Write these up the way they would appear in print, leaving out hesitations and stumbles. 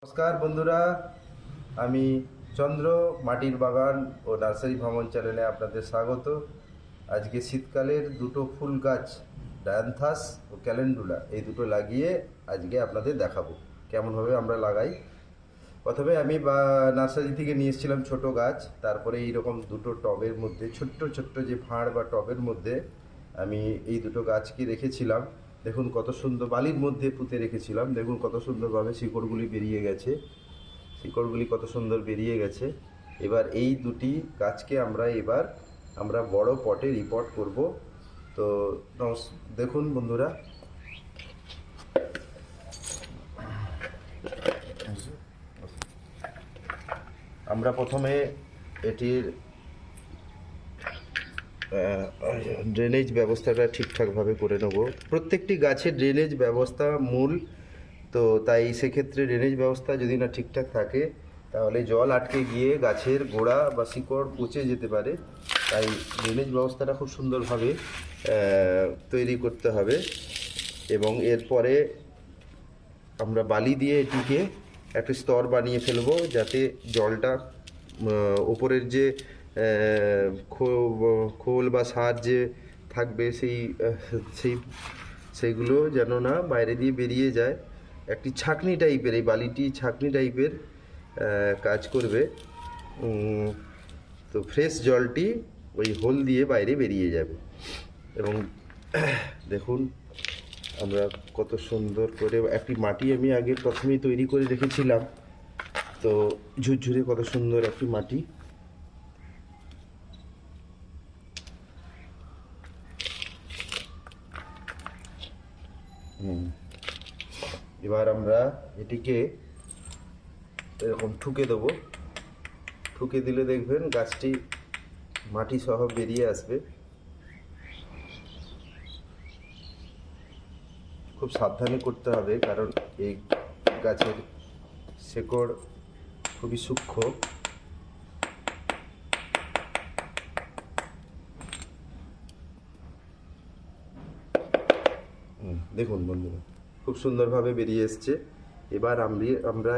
নমস্কার বন্ধুরা, আমি চন্দ্র মাটির বাগান ও নার্সারি ভ্রমণ চ্যানেলে আপনাদের স্বাগত। আজকে শীতকালের দুটো ফুল গাছ ডায়ান্থাস ও ক্যালেন্ডুলা এই দুটো লাগিয়ে আজকে আপনাদের দেখাবো কেমনভাবে আমরা লাগাই। প্রথমে আমি নার্সারি থেকে নিয়ে এসেছিলাম ছোটো গাছ, তারপরে এইরকম দুটো টবের মধ্যে ছোট্ট ছোট্ট যে ভাঁড় বা টবের মধ্যে আমি এই দুটো গাছকে রেখেছিলাম। দেখুন কত সুন্দর, বালির মধ্যে পুঁতে রেখেছিলাম, দেখুন কত সুন্দরভাবে শিকড়গুলি বেরিয়ে গেছে, শিকড়গুলি কত সুন্দর বেরিয়ে গেছে। এবার এই দুটি গাছকে আমরা বড় পটে রিপোর্ট করব। তো দেখুন বন্ধুরা, আমরা প্রথমে এটির ড্রেনেজ ব্যবস্থাটা ঠিকঠাকভাবে করে নেব। প্রত্যেকটি গাছের ড্রেনেজ ব্যবস্থা মূল, তো তাই সেক্ষেত্রে ড্রেনেজ ব্যবস্থা যদি না ঠিকঠাক থাকে তাহলে জল আটকে গিয়ে গাছের গোড়া বা শিকড় পচে যেতে পারে। তাই ড্রেনেজ ব্যবস্থাটা খুব সুন্দরভাবে তৈরি করতে হবে। এবং এরপরে আমরা বালি দিয়ে এটিকে একটা স্তর বানিয়ে ফেলবো, যাতে জলটা ওপরের যে খোল বা সার যে থাকবে সেইগুলো যেন না বাইরে দিয়ে বেরিয়ে যায়। একটি ছাঁকনি টাইপের, এই বালিটি ছাঁকনি টাইপের কাজ করবে। তো ফ্রেশ জলটি ওই হোল দিয়ে বাইরে বেরিয়ে যাবে। এবং দেখুন আমরা কত সুন্দর করে একটি মাটি আমি আগে প্রথমেই তৈরি করে রেখেছিলাম, তো ঝুরঝুরে কত সুন্দর একটি মাটি। এবার আমরা এটিকে এরকম ঠুকে দেবো। ঠুকে দিলে দেখবেন গাছটি মাটি সহ বেরিয়ে আসবে। খুব সাবধানে করতে হবে, কারণ এই গাছের শেকড় খুবই সূক্ষ্ম। দেখুন বন্ধুরা, খুব সুন্দরভাবে বেরিয়ে এসছে। এবার আমরা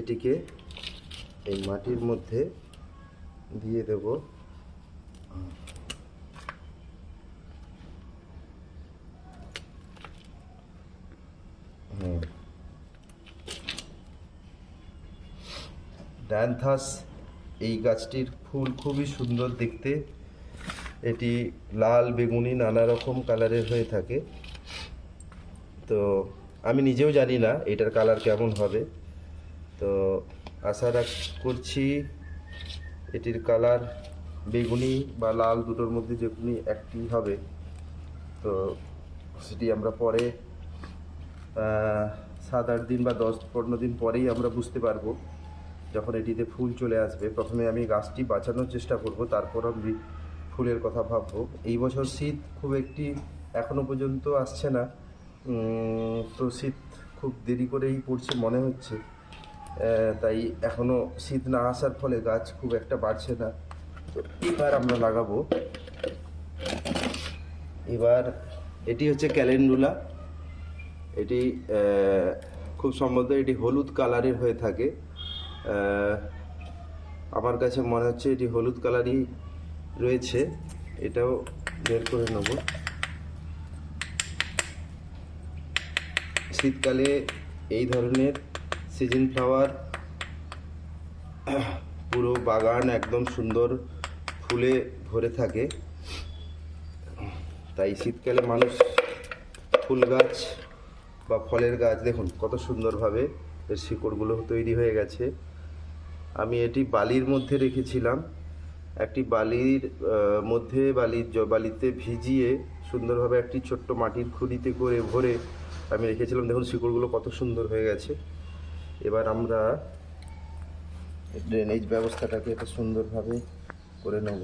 এটিকে এই মাটির মধ্যে দিয়ে দেব। ডায়ান্থাস এই গাছটির ফুল খুবই সুন্দর দেখতে। এটি লাল, বেগুনি, নানা রকম কালারের হয়ে থাকে। তো আমি নিজেও জানি না এটার কালার কেমন হবে, তো আশা করছি এটির কালার বেগুনি বা লাল দুটোর মধ্যে যে কোনো একটি হবে। তো সেটি আমরা পরে 7-8 দিন বা 10-15 দিন পরেই আমরা বুঝতে পারবো, যখন এটিতে ফুল চলে আসবে। প্রথমে আমি গাছটি বাঁচানোর চেষ্টা করব, তারপর আমি ফুলের কথা ভাববো। এই বছর শীত খুব একটি এখনো পর্যন্ত আসছে না, তো শীত খুব দেরি করেই পড়ছে মনে হচ্ছে। তাই এখনো শীত না আসার ফলে গাছ খুব একটা বাড়ছে না। তো এবার আমরা লাগাবো। এবার এটি হচ্ছে ক্যালেন্ডুলা। এটি খুব সম্ভবত এটি হলুদ কালারের হয়ে থাকে। আমার কাছে মনে হচ্ছে এটি হলুদ কালারই রয়েছে। এটাও বের করে নেব। শীতকালে এই ধরনের সিজন ফ্লাওয়ার পুরো বাগান একদম সুন্দর ফুলে ভরে থাকে। তাই শীতকালে মানুষ ফুল গাছ বা ফলের গাছ, দেখুন কত সুন্দরভাবে এর শিকড়গুলো তৈরি হয়ে গেছে। আমি এটি বালির মধ্যে রেখেছিলাম, একটি বালির মধ্যে বালিতে ভিজিয়ে সুন্দরভাবে একটি ছোট্ট মাটির খুঁড়িতে করে ভরে আমি রেখেছিলাম। দেখুন শিকড়গুলো কত সুন্দর হয়ে গেছে। এবার আমরা ড্রেনেজ ব্যবস্থাটাকে একটা সুন্দরভাবে করে নেব।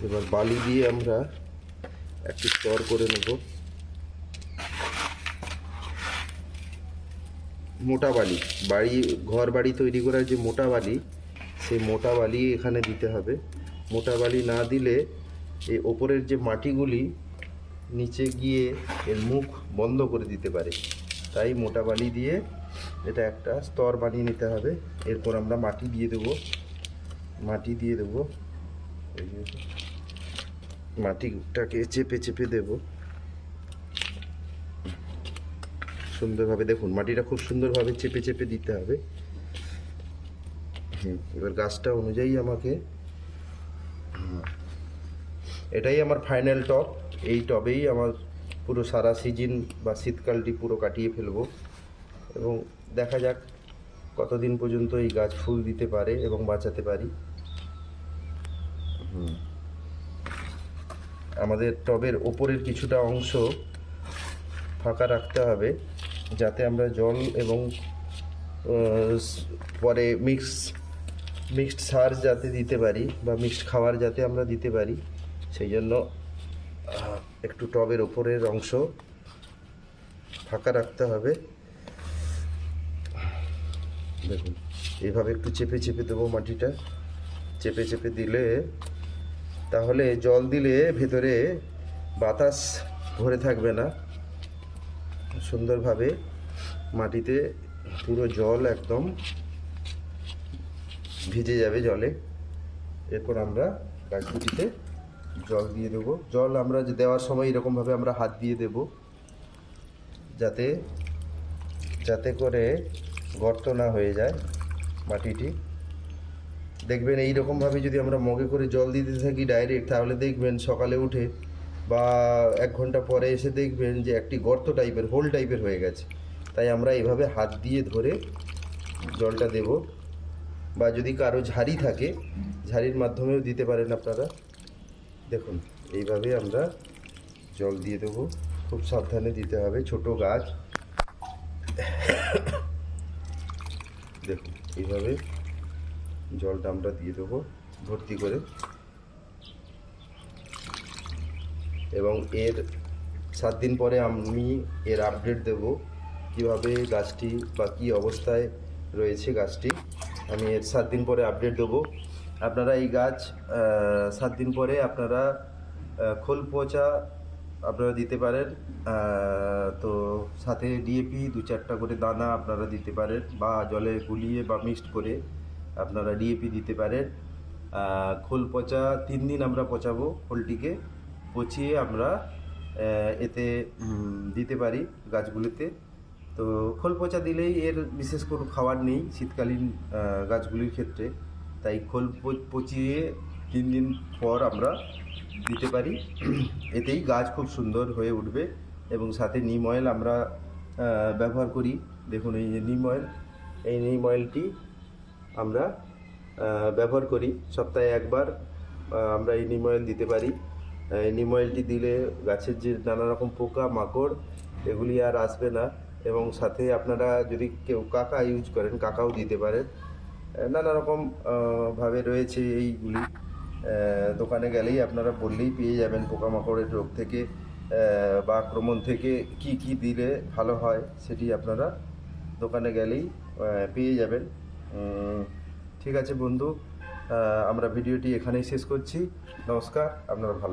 এবার বালি দিয়ে আমরা একটি স্তর করে নেব। মোটা বালি, ঘর বাড়ি তৈরি করার যে মোটা বালি, সেই মোটা বালি এখানে দিতে হবে। মোটা বালি না দিলে এই ওপরের যে মাটিগুলি নিচে গিয়ে এর মুখ বন্ধ করে দিতে পারে, তাই মোটা বালি দিয়ে এটা একটা স্তর বানিয়ে নিতে হবে। এরপর আমরা মাটি দিয়ে দেবো, মাটিটাকে চেপে চেপে দেব সুন্দরভাবে। দেখুন মাটিটা খুব সুন্দরভাবে চেপে চেপে দিতে হবে। এবার গাছটা অনুযায়ী আমাকে, এটাই আমার ফাইনাল টব। এই টবেই আমার পুরো সারা সিজন বা শীতকালটি পুরো কাটিয়ে ফেলবো এবং দেখা যাক কতদিন পর্যন্ত এই গাছ ফুল দিতে পারে এবং বাঁচাতে পারি। আমাদের টবের ওপরের কিছুটা অংশ ফাঁকা রাখতে হবে, যাতে আমরা জল এবং পরে মিক্সড সার যাতে দিতে পারি বা মিক্সড খাবার যাতে আমরা দিতে পারি, সেই জন্য একটু টবের ওপরের অংশ ফাঁকা রাখতে হবে। দেখুন এইভাবে একটু চেপে চেপে দেবো মাটিটা। চেপে চেপে দিলে তাহলে জল দিলে ভেতরে বাতাস ভরে থাকবে না, সুন্দরভাবে মাটিতে পুরো জল একদম ভিজে যাবে জলে। এরপর আমরা গাছগুলিতে জল দিয়ে দেবো। জল আমরা দেওয়ার সময় এরকমভাবে আমরা হাত দিয়ে দেব, যাতে করে গর্ত না হয়ে যায় মাটিটি। দেখবেন এই রকমভাবে যদি আমরা মগে করে জল দিতে থাকি ডাইরেক্ট, তাহলে দেখবেন সকালে উঠে বা 1 ঘন্টা পরে এসে দেখবেন যে একটি গর্ত টাইপের, হোল টাইপের হয়ে গেছে। তাই আমরা এইভাবে হাত দিয়ে ধরে জলটা দেব, বা যদি কারো ঝাড়ি থাকে ঝাড়ির মাধ্যমেও দিতে পারেন আপনারা। দেখুন এইভাবে আমরা জল দিয়ে দেবো, খুব সাবধানে দিতে হবে, ছোট গাছ। দেখুন এইভাবে জলটা আমরা দিয়ে দেবো ভর্তি করে, এবং এর 7 দিন পরে আমি এর আপডেট দেব কীভাবে গাছটি বা কী অবস্থায় রয়েছে গাছটি। আমি এর 7 দিন পরে আপডেট দেবো। আপনারা এই গাছ 7 দিন পরে আপনারা খোল পচা আপনারা দিতে পারেন, তো সাথে ডিএপি 2-4টা করে দানা আপনারা দিতে পারেন, বা জলে গুলিয়ে বা মিক্সড করে আপনারা ডিএপি দিতে পারেন। খোল পচা 3 দিন আমরা পচাবো, খোলটিকে পচিয়ে আমরা এতে দিতে পারি গাছগুলিতে। তো খোল পচা দিলেই এর বিশেষ কোনো খাবার নেই শীতকালীন গাছগুলির ক্ষেত্রে, তাই খোল পচিয়ে 3 দিন পর আমরা দিতে পারি। এতেই গাছ খুব সুন্দর হয়ে উঠবে। এবং সাথে নিম অয়েল আমরা ব্যবহার করি। দেখুন এই যে নিম অয়েল, এই নিম অয়েলটি আমরা ব্যবহার করি সপ্তাহে 1 বার। আমরা এই নিম অয়েল দিতে পারি। এই নিম অয়েলটি দিলে গাছের যে নানা রকম পোকা মাকড় এগুলি আর আসবে না। এবং সাথে আপনারা যদি কেউ কাকা ইউজ করেন, কাকাও দিতে পারেন। নানা রকম ভাবে রয়েছে এইগুলি, দোকানে গেলেই আপনারা বললেই পেয়ে যাবেন পোকামাকড়ের রোগ থেকে বা আক্রমণ থেকে কি কি দিলে ভালো হয়, সেটি আপনারা দোকানে গেলেই পেয়ে যাবেন। ঠিক আছে বন্ধু, আমরা ভিডিওটি এখানেই শেষ করছি। নমস্কার, আপনারা ভালো